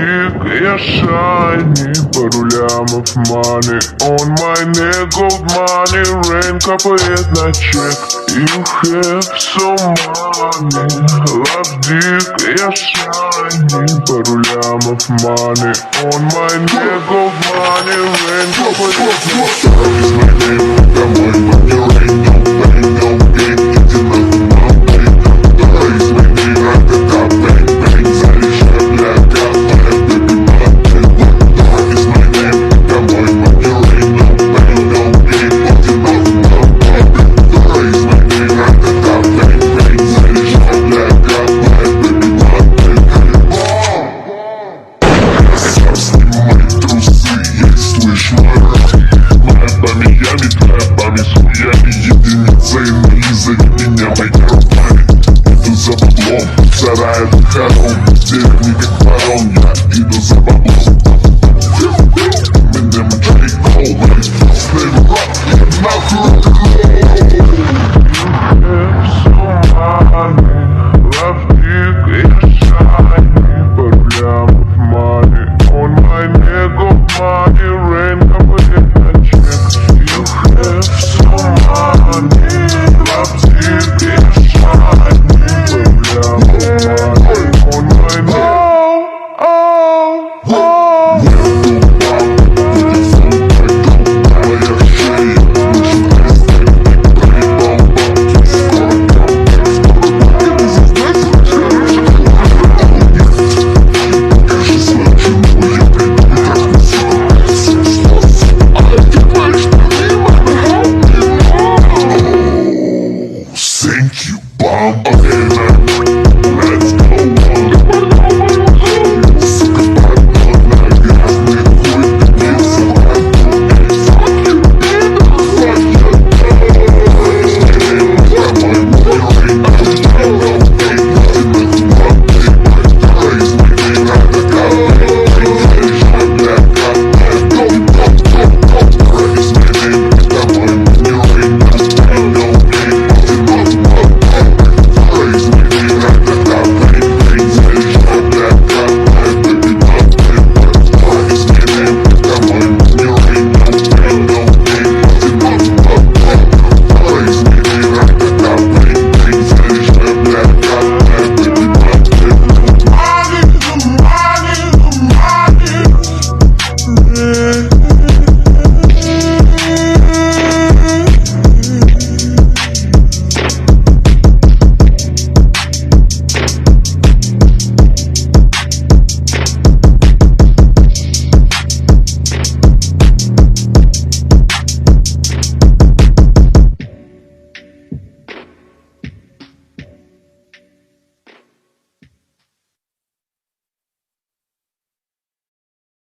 dick, я shiny, пару лямов money on my neck, gold money, rain капает на чек. You have so money, love dick, я shiny, пару лямов money on my neck, gold money, rain капает на чек. Is my name, домой, но не rain.